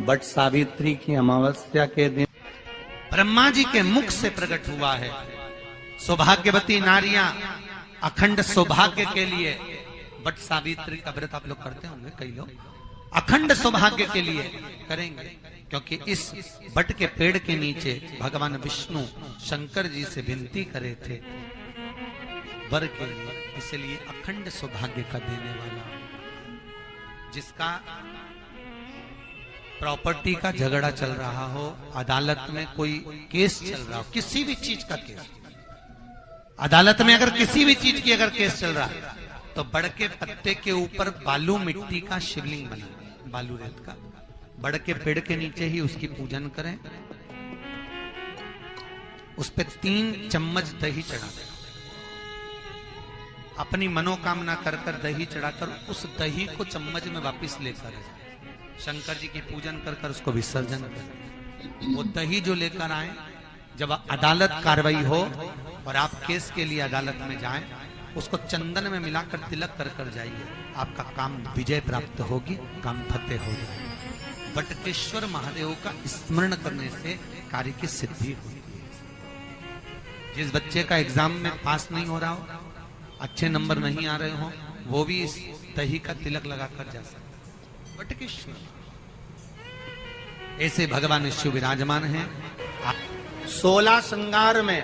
But Savitri की अमावस्या के दिन ब्रह्मा जी के मुख से प्रकट हुआ है। सौभाग्यवती नारियां अखंड सौभाग्य के लिए बट सावित्री का व्रत आप लोग करते होंगे, कई लोग अखंड सौभाग्य के लिए करेंगे, क्योंकि इस बट के पेड़ के नीचे भगवान विष्णु शंकर जी से विनती करे थे वर के लिए, इसलिए अखंड सौभाग्य का देने वाला, जिसका प्रॉपर्टी का झगड़ा चल रहा हो, अदालत में कोई केस चल रहा हो, किसी भी चीज का केस, अदालत में अगर किसी भी चीज की अगर केस चल रहा है तो बड़ के पत्ते के ऊपर बालू मिट्टी का शिवलिंग बना, बालू रेत का, बड़ के पेड़ के नीचे ही उसकी पूजन करें, उस पे 3 चम्मच दही चढ़ा दें, अपनी मनोकामना कर कर दही चढ़ाकर उस दही को चम्मच में वापस लेकर शंकर जी की पूजन कर कर उसको विसर्जन करें। वो दही जो लेकर आए, जब अदालत कार्रवाई हो और आप केस के लिए अदालत में जाएं, उसको चंदन में मिलाकर तिलक कर कर जाइए, आपका काम विजय प्राप्त होगी, काम फतेह हो जाएगा। बटकेश्वर महादेव का स्मरण करने से कार्य की सिद्धि होगी। जिस बच्चे का एग्जाम में पास नहीं हो रहा हो, अच्छे नंबर नहीं आ रहे हो, वो भी इस दही का तिलक लगाकर जा सकता। बटकेश्वर ऐसे भगवान शिव विराजमान हैं। 16 श्रृंगार में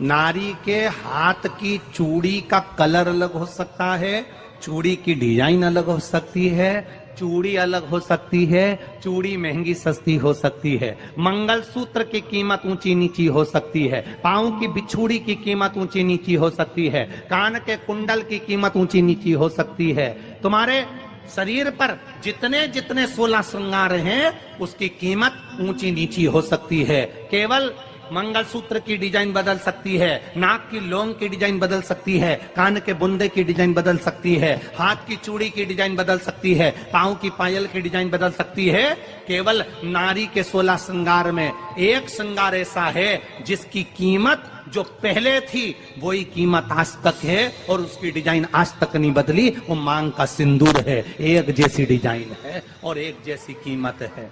नारी के हाथ की चूड़ी का कलर अलग हो सकता है, चूड़ी की डिजाइन अलग हो सकती है, चूड़ी अलग हो सकती है, चूड़ी महंगी सस्ती हो सकती है, मंगलसूत्र की कीमत ऊंची नीची हो सकती है, पांव की बिछुड़ी की कीमत ऊंची नीची हो सकती है, कान के कुंडल की कीमत ऊंची नीची हो सकती है। तुम्हारे शरीर पर जितने जितने 16 श्रृंगार हैं उसकी कीमत ऊंची नीची हो सकती है। केवल मंगलसूत्र की डिजाइन बदल सकती है, नाक की लौंग की डिजाइन बदल सकती है, कान के बुंदे की डिजाइन बदल सकती है, हाथ की चूड़ी की डिजाइन बदल सकती है, पांव की पायल की डिजाइन बदल सकती है। केवल नारी के 16 श्रृंगार में एक श्रृंगार ऐसा है जिसकी कीमत जो पहले थी वही कीमत आज तक है और उसकी डिजाइन आज तक नहीं बदली। वो मांग का सिंदूर है, एक जैसी डिजाइन है और एक जैसी कीमत है।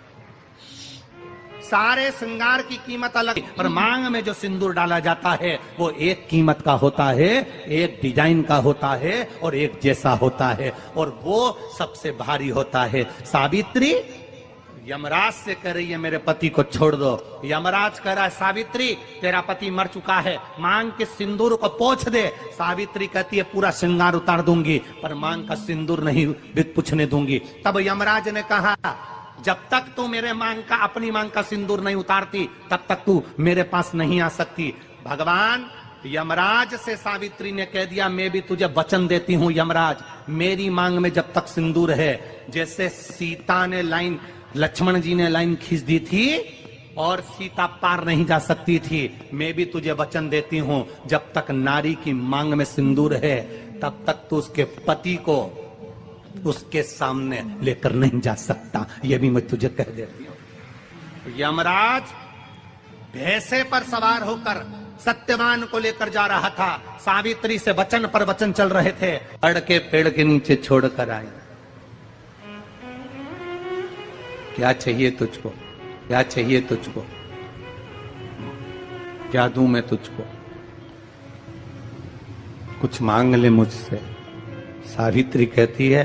सारे श्रृंगार की कीमत अलग, पर मांग में जो सिंदूर डाला जाता है वो एक कीमत का होता है, एक डिजाइन का होता है और एक जैसा होता है, और वो सबसे भारी होता है। सावित्री यमराज से कह रही है मेरे पति को छोड़ दो। यमराज कह रहा है सावित्री तेरा पति मर चुका है, मांग के सिंदूर को पोंछ दे। सावित्री कहती है पूरा श्रृंगार उतार दूंगी पर मांग का सिंदूर नहीं पूछने दूंगी। तब यमराज ने कहा जब तक तू मेरे मांग का अपनी मांग का सिंदूर नहीं उतारती तब तक तू मेरे पास नहीं आ सकती। भगवान यमराज से सावित्री ने कह दिया मैं भी तुझे वचन देती हूं यमराज, मेरी मांग में जब तक सिंदूर है, जैसे सीता ने लाइन, लक्ष्मण जी ने लाइन खींच दी थी और सीता पार नहीं जा सकती थी, मैं भी तुझे वचन देती हूं जब तक नारी की मांग में सिंदूर है तब तक तू उसके पति को उसके सामने लेकर नहीं जा सकता, ये भी मैं तुझे कह देती हूं। यमराज भैंसे पर सवार होकर सत्यवान को लेकर जा रहा था, सावित्री से वचन पर वचन चल रहे थे, बड़ के पेड़ के नीचे छोड़कर आई। क्या चाहिए तुझको, क्या चाहिए तुझको, क्या दूं मैं तुझको, कुछ मांग ले मुझसे। सावित्री कहती है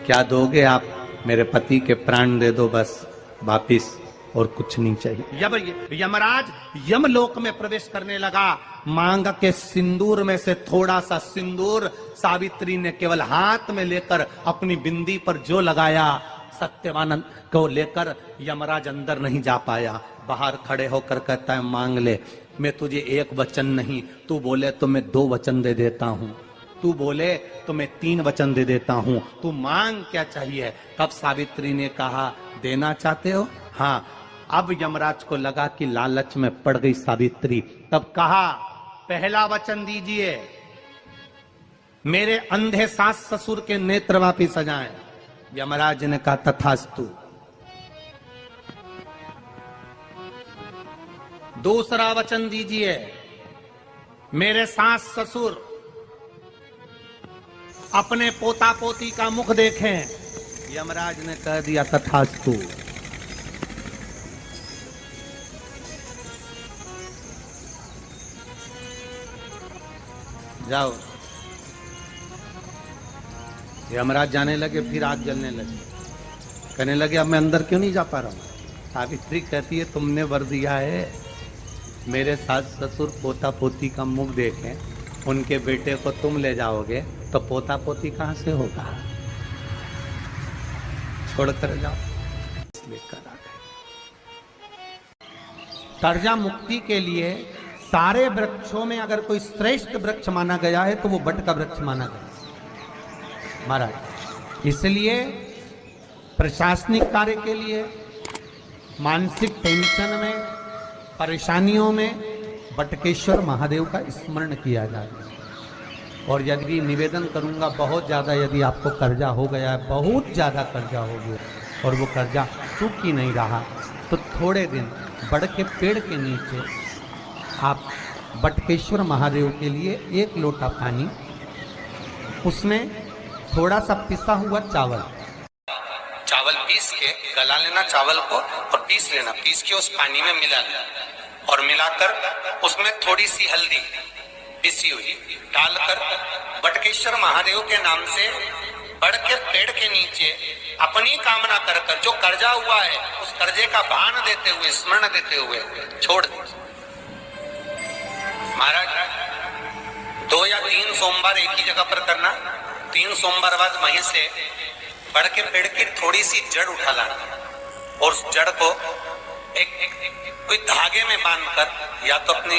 क्या दोगे आप, मेरे पति के प्राण दे दो बस वापिस, और कुछ नहीं चाहिए। यमराज यमलोक में प्रवेश करने लगा, मांग के सिंदूर में से थोड़ा सा सिंदूर सावित्री ने केवल हाथ में लेकर अपनी बिंदी पर जो लगाया, सत्यवान को लेकर यमराज अंदर नहीं जा पाया, बाहर खड़े होकर कहता है मांग ले, मैं तुझे एक वचन नहीं, तू बोले तो मैं 2 वचन दे देता हूं, तू बोले तो मैं 3 वचन दे देता हूं, तू मांग क्या चाहिए। तब सावित्री ने कहा देना चाहते हो, हाँ। अब यमराज को लगा कि लालच में पड़ गई सावित्री, तब कहा पहला वचन दीजिए, मेरे अंधे सास ससुर के नेत्र वापिस आ जाएं। यमराज ने कहा तथास्तु। दूसरा वचन दीजिए, मेरे सास ससुर अपने पोता पोती का मुख देखें। यमराज ने कह दिया तथास्तु। जाओ। यमराज जाने लगे, फिर आग जलने लगी। कहने लगे अब मैं अंदर क्यों नहीं जा पा रहा हूं। सावित्री कहती है तुमने वर दिया है, मेरे सास ससुर पोता पोती का मुख देखें, उनके बेटे को तुम ले जाओगे तो पोता पोती कहां से होगा, छोड़कर जाओ। लेकर आ गए। कर्जा मुक्ति के लिए सारे वृक्षों में अगर कोई श्रेष्ठ वृक्ष माना गया है तो वो बट का वृक्ष माना गया महाराज। इसलिए प्रशासनिक कार्य के लिए, मानसिक टेंशन में, परेशानियों में बटकेश्वर महादेव का स्मरण किया जाए। और यदि निवेदन करूंगा, बहुत ज़्यादा यदि आपको कर्जा हो गया है, बहुत ज़्यादा कर्जा हो गया और वो कर्जा चूक ही नहीं रहा, तो थोड़े दिन बड़ के पेड़ के नीचे आप बटकेश्वर महादेव के लिए 1 लोटा पानी, उसमें थोड़ा सा पिसा हुआ चावल पीस के गला लेना चावल को और पीस लेना, पीस के उस पानी में मिला लेना और मिलाकर उसमें थोड़ी सी हल्दी पिसी हुई डालकर बटकेश्वर महादेव के नाम से बड़ के पेड़ के नीचे अपनी कामना कर कर जो कर्जा हुआ है उस कर्जे का भान देते हुए, स्मरण देते हुए छोड़ दे। महाराज 2 या 3 सोमवार एक ही जगह पर करना। 3 सोमवार बाद वहीं से बड़ के पेड़ की थोड़ी सी जड़ उठा लाना और उस जड़ को कोई धागे में बांधकर या तो अपने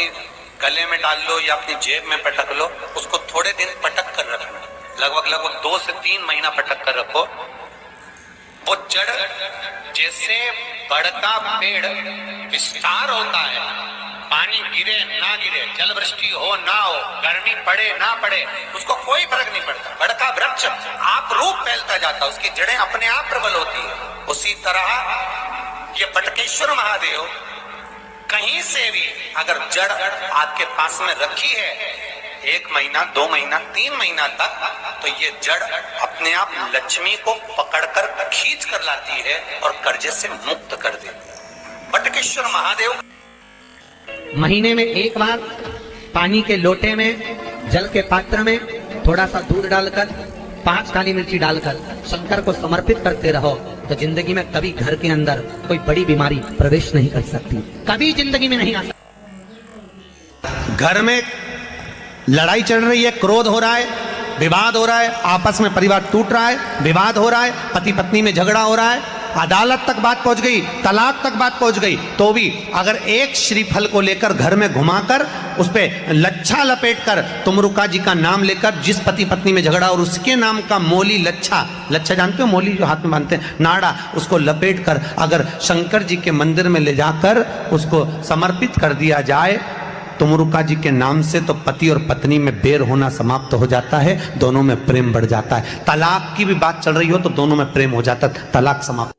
गले में डाल लो या अपनी जेब में पटक लो, उसको थोड़े दिन पटक कर रखना, लगभग 2 से 3 महीना पटक कर रखो। वो जड़ जैसे बड़ का पेड़ विस्तार होता है, पानी गिरे ना गिरे, जल वृष्टि हो ना हो, गर्मी पड़े ना पड़े, उसको कोई फर्क नहीं पड़ता। बड़ का वृक्ष आप रूप फैलता जाता, उसकी जड़ें अपने आप प्रबल होती है। उसी तरह ये बटकेश्वर महादेव कहीं से भी अगर जड़ आपके पास में रखी है 1 महीना, 2 महीना, 3 महीना तक, तो ये जड़ अपने आप लक्ष्मी को पकड़कर खींच कर लाती है और कर्जे से मुक्त कर देती है। बटकेश्वर महादेव महीने में 1 बार पानी के लोटे में, जल के पात्र में थोड़ा सा दूध डालकर, 5 काली मिर्ची डालकर शंकर को समर्पित करते रहो, तो जिंदगी में कभी घर के अंदर कोई बड़ी बीमारी प्रवेश नहीं कर सकती, कभी जिंदगी में नहीं आ सकती। घर में लड़ाई चल रही है, क्रोध हो रहा है, विवाद हो रहा है, आपस में परिवार टूट रहा है, विवाद हो रहा है, पति पत्नी में झगड़ा हो रहा है, अदालत तक बात पहुंच गई, तलाक तक बात पहुंच गई, तो भी अगर एक श्रीफल को लेकर घर में घुमाकर उस पे लच्छा लपेटकर तुमरुका जी का नाम लेकर, जिस पति पत्नी में झगड़ा और उसके नाम का मोली लच्छा जानते हो, मोली जो हाथ में बांधते हैं, नाड़ा, उसको लपेट कर अगर शंकर जी के मंदिर में ले जाकर उसको समर्पित कर दिया जाए तुमरुका जी के नाम से, तो पति और पत्नी में बैर होना समाप्त हो जाता है, दोनों में प्रेम बढ़ जाता है। तलाक की भी बात चल रही हो तो दोनों में प्रेम हो जाता है, तलाक समाप्त।